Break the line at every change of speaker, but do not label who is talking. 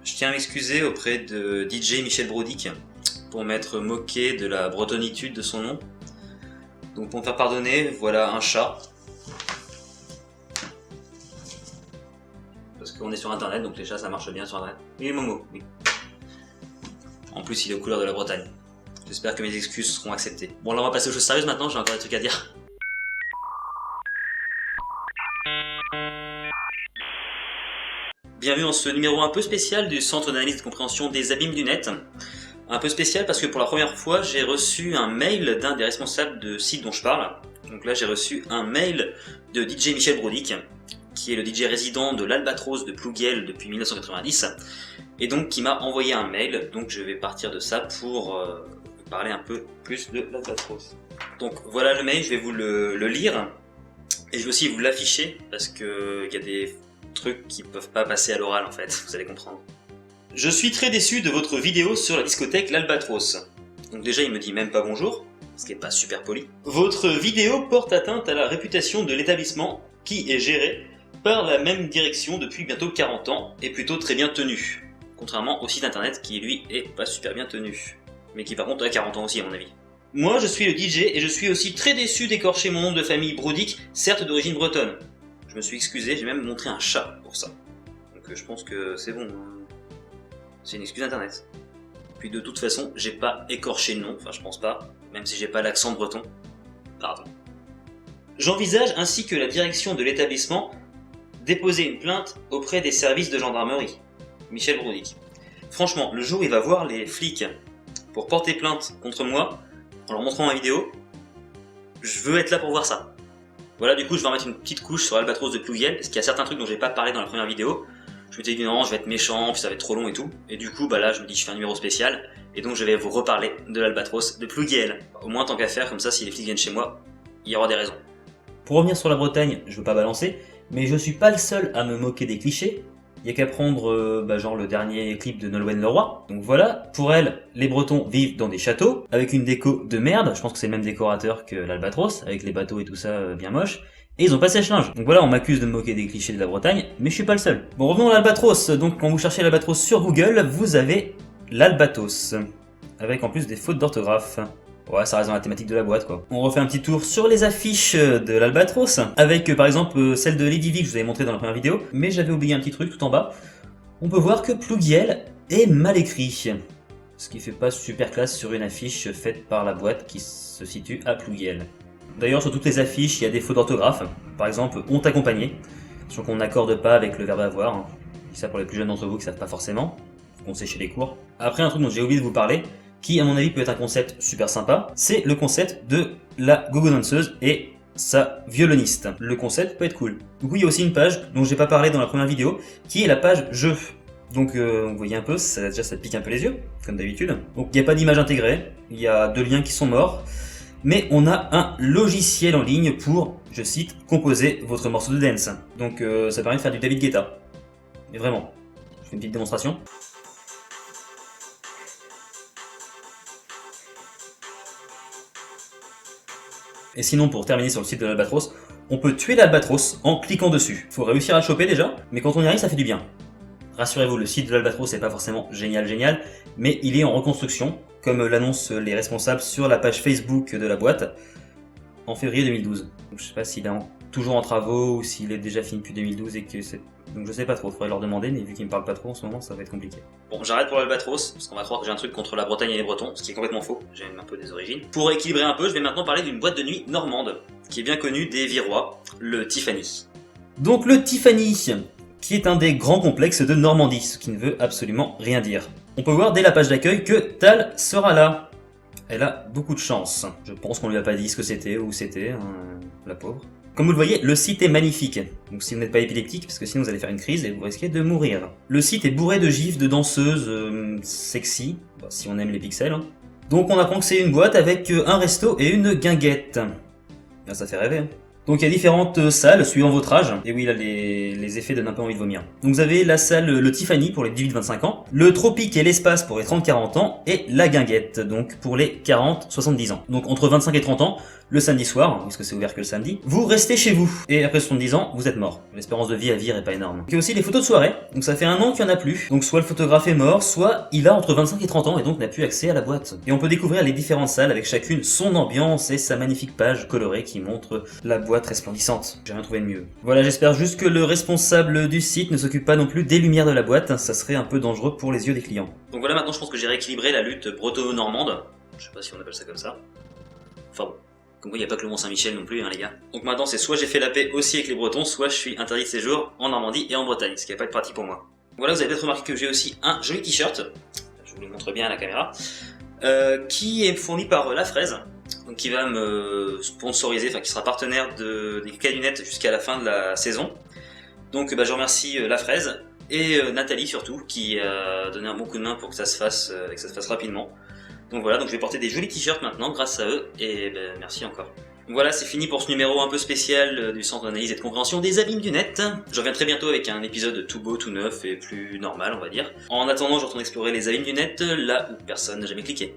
Je tiens à m'excuser auprès de DJ Michel Brodick pour m'être moqué de la bretonnitude de son nom. Donc pour me faire pardonner, voilà un chat. Parce qu'on est sur internet, donc les chats ça marche bien sur internet. Il est Momo, oui. En plus il est aux couleurs de la Bretagne. J'espère que mes excuses seront acceptées. Bon là on va passer aux choses sérieuses maintenant, j'ai encore des trucs à dire. Bienvenue dans ce numéro un peu spécial du Centre d'analyse et de compréhension des abîmes du net. Un peu spécial parce que pour la première fois j'ai reçu un mail d'un des responsables de site dont je parle. Donc là j'ai reçu un mail de DJ Michel Brodick, qui est le DJ résident de l'Albatros de Plouguiel depuis 1990, et donc qui m'a envoyé un mail, donc je vais partir de ça pour parler un peu plus de l'Albatros. Donc voilà le mail, je vais vous le lire, et je vais aussi vous l'afficher, parce qu'il y a des trucs qui peuvent pas passer à l'oral en fait, vous allez comprendre. Je suis très déçu de votre vidéo sur la discothèque l'Albatros. Donc déjà il me dit même pas bonjour, ce qui est pas super poli. Votre vidéo porte atteinte à la réputation de l'établissement qui est géré par la même direction depuis bientôt 40 ans et plutôt très bien tenu. Contrairement au site internet qui lui est pas super bien tenu. Mais qui par contre a 40 ans aussi à mon avis. Moi je suis le DJ et je suis aussi très déçu d'écorcher mon nom de famille Brodick, certes d'origine bretonne. Je me suis excusé, j'ai même montré un chat pour ça. Donc je pense que c'est bon. C'est une excuse internet. Puis de toute façon, j'ai pas écorché le nom, enfin je pense pas, même si j'ai pas l'accent breton. Pardon. J'envisage ainsi que la direction de l'établissement déposer une plainte auprès des services de gendarmerie. Michel Brodick. Franchement, le jour où il va voir les flics pour porter plainte contre moi, en leur montrant ma vidéo, je veux être là pour voir ça. Voilà, du coup, je vais en mettre une petite couche sur l'Albatros de Plouguiel, parce qu'il y a certains trucs dont j'ai pas parlé dans la première vidéo. Je me disais que non, je vais être méchant, puis ça va être trop long et tout. Et du coup, bah là, je me dis que je fais un numéro spécial, et donc je vais vous reparler de l'Albatros de Plouguiel. Au moins, tant qu'à faire, comme ça, si les flics viennent chez moi, il y aura des raisons. Pour revenir sur la Bretagne, je veux pas balancer, mais je suis pas le seul à me moquer des clichés. Il y a qu'à prendre genre le dernier clip de Nolwenn Leroy. Donc voilà, pour elle, les Bretons vivent dans des châteaux, avec une déco de merde, je pense que c'est le même décorateur que l'Albatros, avec les bateaux et tout ça bien moche, et ils ont pas sèche-linge. Donc voilà, on m'accuse de me moquer des clichés de la Bretagne, mais je suis pas le seul. Bon, revenons à l'Albatros. Donc quand vous cherchez l'Albatros sur Google, vous avez l'Albatos, avec en plus des fautes d'orthographe. Ouais, ça reste dans la thématique de la boîte quoi. On refait un petit tour sur les affiches de l'Albatros, avec par exemple celle de Lady V que je vous avais montré dans la première vidéo, mais j'avais oublié un petit truc tout en bas. On peut voir que Plouguiel est mal écrit, ce qui fait pas super classe sur une affiche faite par la boîte qui se situe à Plouguiel. D'ailleurs sur toutes les affiches il y a des fautes d'orthographe, par exemple ont accompagné, sur qu'on n'accorde pas avec le verbe avoir, c'est ça pour les plus jeunes d'entre vous qui savent pas forcément, qu'on sait chez les cours. Après un truc dont j'ai oublié de vous parler, qui à mon avis peut être un concept super sympa, c'est le concept de la gogo danseuse et sa violoniste. Le concept peut être cool. Du coup il y a aussi une page dont j'ai pas parlé dans la première vidéo, qui est la page jeu. Donc vous voyez un peu, déjà ça pique un peu les yeux, comme d'habitude. Donc il n'y a pas d'image intégrée, il y a 2 liens qui sont morts, mais on a un logiciel en ligne pour, je cite, composer votre morceau de dance. Donc ça permet de faire du David Guetta. Mais vraiment, je fais une petite démonstration. Et sinon, pour terminer sur le site de l'Albatros, on peut tuer l'Albatros en cliquant dessus. Faut réussir à le choper déjà, mais quand on y arrive, ça fait du bien. Rassurez-vous, le site de l'Albatros c'est pas forcément génial, mais il est en reconstruction, comme l'annoncent les responsables sur la page Facebook de la boîte, en février 2012. Donc je sais pas s'il est toujours en travaux, ou s'il est déjà fini depuis 2012 et que c'est... Donc je sais pas trop, faudrait leur demander, mais vu qu'ils me parlent pas trop en ce moment, ça va être compliqué. Bon, j'arrête pour l'Albatros, parce qu'on va croire que j'ai un truc contre la Bretagne et les Bretons, ce qui est complètement faux, j'ai même un peu des origines. Pour équilibrer un peu, je vais maintenant parler d'une boîte de nuit normande, qui est bien connue des Virois, le Tiffany. Donc le Tiffany, qui est un des grands complexes de Normandie, ce qui ne veut absolument rien dire. On peut voir dès la page d'accueil que Tal sera là. Elle a beaucoup de chance. Je pense qu'on lui a pas dit ce que c'était, où c'était, hein, la pauvre. Comme vous le voyez, le site est magnifique. Donc si vous n'êtes pas épileptique, parce que sinon vous allez faire une crise et vous risquez de mourir. Le site est bourré de gifs de danseuses sexy, bah, si on aime les pixels. Hein. Donc on apprend que c'est une boîte avec un resto et une guinguette. Là, ça fait rêver. Hein. Donc il y a différentes salles suivant votre âge. Et oui, là les effets donnent un peu envie de vomir. Donc vous avez la salle le Tiffany pour les 18-25 ans, le Tropique et l'Espace pour les 30-40 ans, et la Guinguette donc pour les 40-70 ans. Donc entre 25 et 30 ans, le samedi soir, puisque c'est ouvert que le samedi, vous restez chez vous. Et après 70 ans, vous êtes mort. L'espérance de vie à vivre est pas énorme. Il y a aussi les photos de soirée. Donc ça fait un an qu'il n'y en a plus. Donc soit le photographe est mort, soit il a entre 25 et 30 ans et donc n'a plus accès à la boîte. Et on peut découvrir les différentes salles avec chacune son ambiance et sa magnifique page colorée qui montre la boîte resplendissante. J'ai rien trouvé de mieux. Voilà, j'espère juste que le responsable du site ne s'occupe pas non plus des lumières de la boîte. Ça serait un peu dangereux pour les yeux des clients. Donc voilà, maintenant je pense que j'ai rééquilibré la lutte bretonno-normande. Je sais pas si on appelle ça comme ça. Enfin bon. Comme quoi, il n'y a pas que le Mont-Saint-Michel non plus, hein, les gars. Donc maintenant, c'est soit j'ai fait la paix aussi avec les Bretons, soit je suis interdit de séjour en Normandie et en Bretagne, ce qui va pas être pratique pour moi. Voilà, vous avez peut-être remarqué que j'ai aussi un joli t-shirt, je vous le montre bien à la caméra, qui est fourni par La Fraise, donc qui va me sponsoriser, enfin qui sera partenaire des calunettes jusqu'à la fin de la saison. Donc je remercie La Fraise et Nathalie surtout, qui a donné un bon coup de main pour que ça se fasse, et que ça se fasse rapidement. Donc voilà, donc je vais porter des jolis t-shirts maintenant grâce à eux, et merci encore. Voilà, c'est fini pour ce numéro un peu spécial du Centre d'analyse et de compréhension des abîmes du net. Je reviens très bientôt avec un épisode tout beau, tout neuf et plus normal, on va dire. En attendant, je retourne explorer les abîmes du net, là où personne n'a jamais cliqué.